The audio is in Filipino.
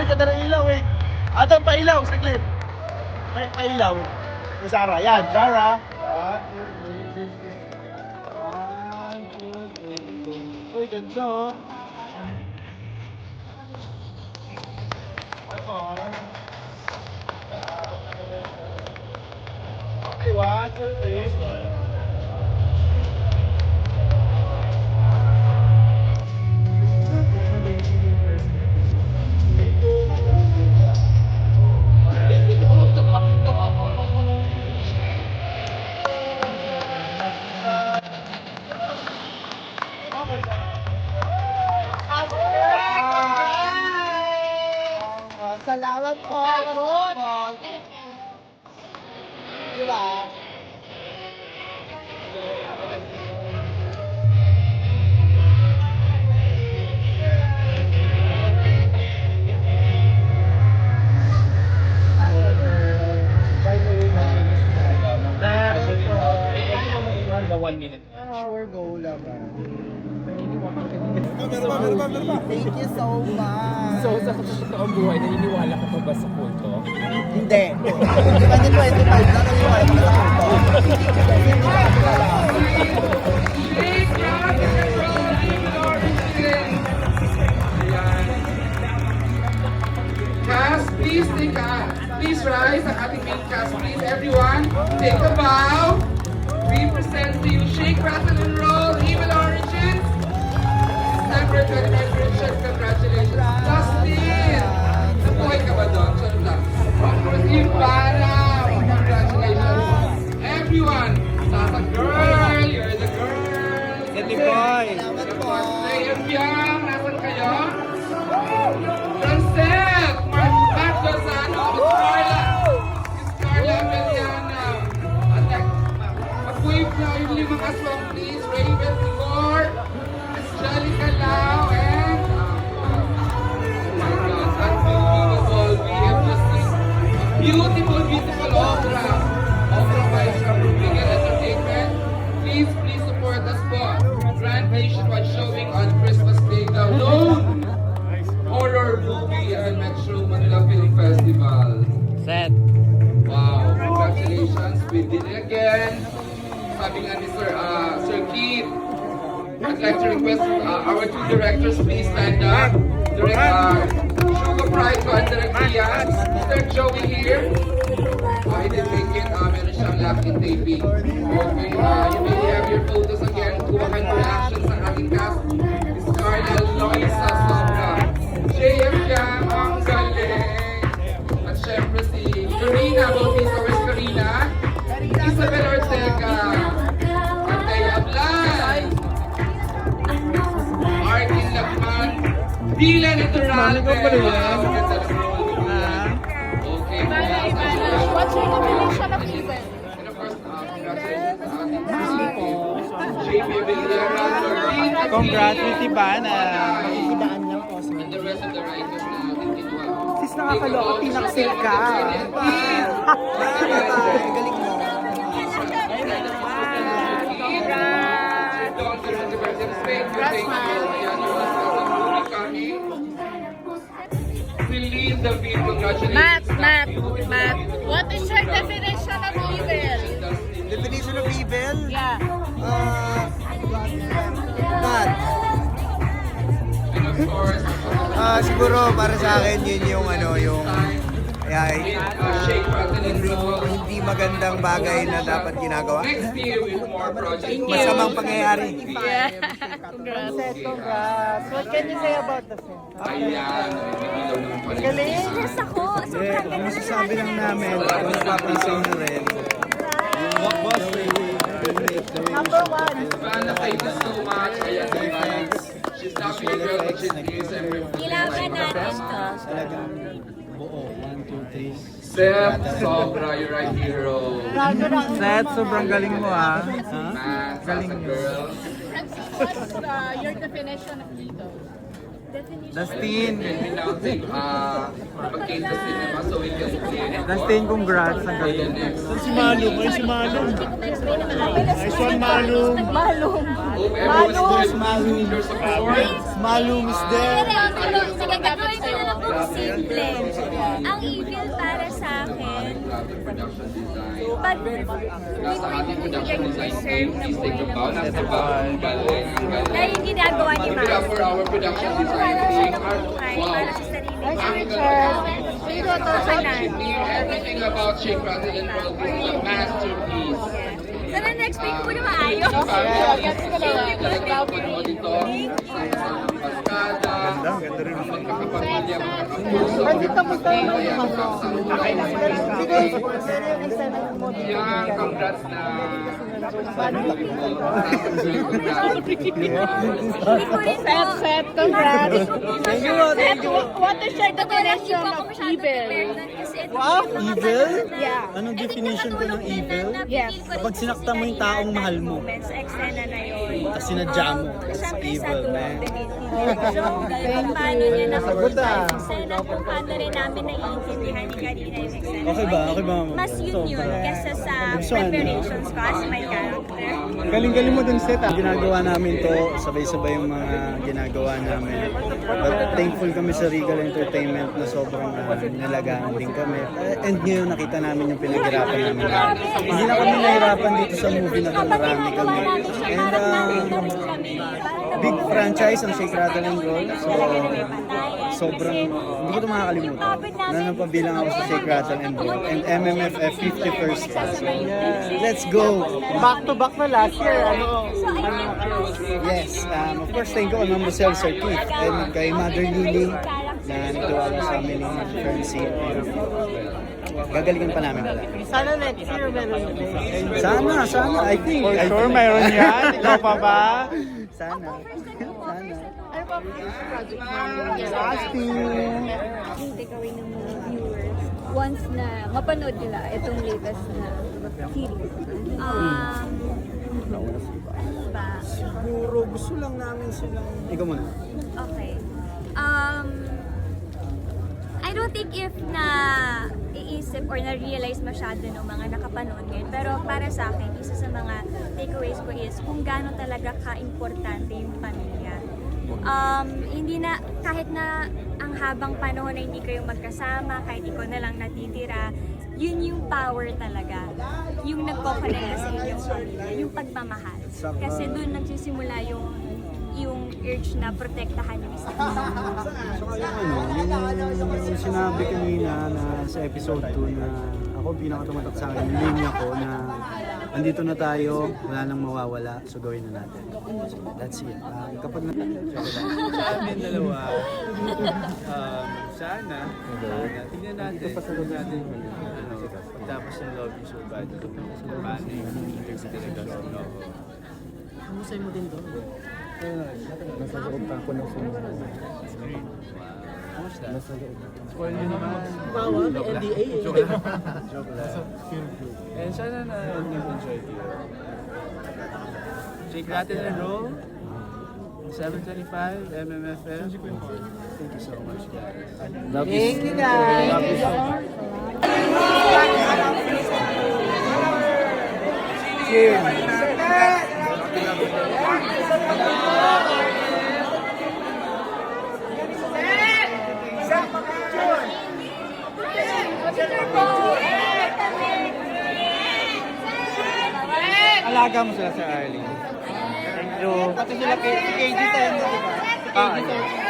ganda ng ilaw eh. Atang pailaw, saglit. Pailaw. Yung Sarah, yan, Sarah. Uy, ganda oh. Okay, 1, 2, 3. Salamat po, Ron! Diba? One minute. Sure, go lang. Thank you so much. So, sa totoong buhay, naniniwala ka pa ba sa kulto? Hindi. Hindi pa din 25 na naniwala ko sa kulto. Hindi ko alam. Cast, please rise ang ating main cast. Please, everyone, take a bow. We present to you Shake, Rattle, and Roll, Evil Origins. December 25th, Richard, congratulations. Justin, nabuhay ka ba doon? Charot lang. Receive para, congratulations. Everyone, Sasa Girl, you're the girl. City Boy! Salamat po. Say, Biang, nasan kayo? Francel, Matt Lozano, Miss Carla Meliana. Mag-wave na yung limang aswang, please. Raven Tigor, Miss Jelica Lau, and oh my God, unbelievable. We have just seen a beautiful opera. Opera by Bigel Entertainment. Please support us po. Grand nationwide showing on Christmas Day. The Lone Horror Movie and Metro Manila Film Festival. Set! Wow, congratulations. We did it again. Sabi nga ni Sir Keith, I'd like to request our two directors please stand up. Sugar Pride and Direct Diaz. Mr. Joey here. He didn't make it. Meron siyang lacking taping. Okay, you may have your photos again. Kuha kayo ng reactions ng ating cast. Miss Carla Loisa Sobra. JM Yang, ang galing. At syempre si Karina Bautista, where's Karina? Isabel Ortega. Antay Ablay. Arkin Lakman. Dylan Iturralde. Maganda ng role ni Dylan. Okay. What's your definition of evil? And of course, congratulations sa ating JP Villera, Lorraine Aquino, Congrats, Tibana! Idaan lang po, sir. and the rest of the writers na ating kinuha. Sis, nakakaloka, pinaksil ka. Galing mo. Celine David, congratulations. Matt, what is your definition of evil? Definition of evil? Yeah. God. And of course, Siguro para sa akin yun yung Shake, Rattle, and Roll. hindi magandang bagay na dapat ginagawa. Next year with more projects. Masamang pangyayari. Yeah. Congrats. What can you say about the film? Ayan, ibibilaw naman pala. Yes, ako. Sobrang Ang masasabi lang namin, kung napapansin nyo rin, number one. Savannah, thank you so much. Ayan, ayan. She's not being girl, but she's being siyempre. Kailangan natin to. Seth, Sobra, you're right hero. Set, sobrang galing mo ah. Matt, Sasa Girl. What's your definition of evil? Dustin! And we now take pag-came to cinema so we can see it. Dustin, congrats! Ang Ayan, galing. next. Si Malum, ay si Malum. Ay, Sean Malum. Malum. Hope everyone's doing please need your support. Malum is there. Sige, gagawin ko na lang po. Blend. Ang evil para sa akin, Production design. pag Nasa ating production design team, please take a bow. Nasa bow. Ang galing, ang na galing. yung ginagawa ni Give it up Mas. for our production Para design siya team. ng buhay, Wow. para sa sarili niya. Everything about Shake, Rattle, and Roll is a masterpiece. Sana na-explain ko na maayos. Yeah, congrats na. Hindi ko rin po. Set, congrats. Thank you, thank you. What is your Totoo lang, hindi definition po ako of masyadong evil? prepared nun kasi ito Wow, yung mga evil? panahon na- Yeah. Anong Ito yung definition ko ng nakatulog din evil? na Yes. napipil ko rin Kapag kasi sinaktan mo yung kanina taong mahal mo. moments, sa eksena na yun. Tapos sinadya mo. Siyempre sa Evil, dulo, man. So, kung paano niya nakapagod sa eksena, kung paano rin namin naiintindihan ni Karina yung eksena. Okay ba? Okay ba, ma'am? Mas yun yun Sobra. kesa sa Gusto, ano? preparations ko as my character. Galing-galing mo dun, Seth. Ginagawa namin to, sabay-sabay yung mga ginagawa namin. But thankful kami sa Regal Entertainment na sobrang nalagaan din kami. And ngayon nakita namin yung pinaghirapan namin. Hindi na kami nahirapan dito sa movie na to, marami kami. And big franchise ang Shake, Rattle, and Roll. So, sobrang, hindi ko ito makakalimutan. Na napabilang ako sa Shake, Rattle, and Roll. And MMFF 51st pa. So, let's go! Back to back na last year. Yes, of course, thank you kay Ma'am Rosel, Sir Keith, and kay Mother Lily na nagtiwala sa amin ni Francie. Gagalingan pa namin pala. Sana next year meron din. Sana, I think. For I sure, think. mayroon yan. Ikaw pa ba? Sana. Ano pa project mo? Yung takeaway ng mga viewers once na mapanood nila itong latest na series. Ba? Siguro, gusto lang namin silang... Ikaw muna. Okay. I don't think if na iisip or na-realize masyado ng mga nakapanood ngayon. Pero para sa akin, isa sa mga takeaways ko is kung gaano talaga ka-importante yung pamilya. Hindi na, kahit na ang habang panahon na hindi kayo magkasama, kahit ikaw na lang natitira, yun yung power talaga. Yung nagko-connect sa inyong pamilya, yung pagmamahal. Kasi doon nagsisimula yung urge na protektahan yung isa't isa. Saka yung sinabi kanina na sa episode 2 na ako pinakatumatak sa akin, yung linya ko na andito na tayo, wala nang mawawala, so gawin na natin. So, that's it. Kapag Sa amin dalawa, sana, tingnan natin, pagtapos ng Love You So Bad, paano yung interview talaga sa Love. Musay mo din doon. nasa loob pa ako ng Kamusta? Spoil nyo naman. Bawal, may NDA eh. Joke lang. And sana na nag-enjoy kayo. Shake, Rattle, and Roll. 7:25 MMFM. Thank you so much, guys. Thank you guys. Love you so much. Alaga mo sila sa Arlene. Thank you. Pati sila KG tayo, di ba? Si KG tayo.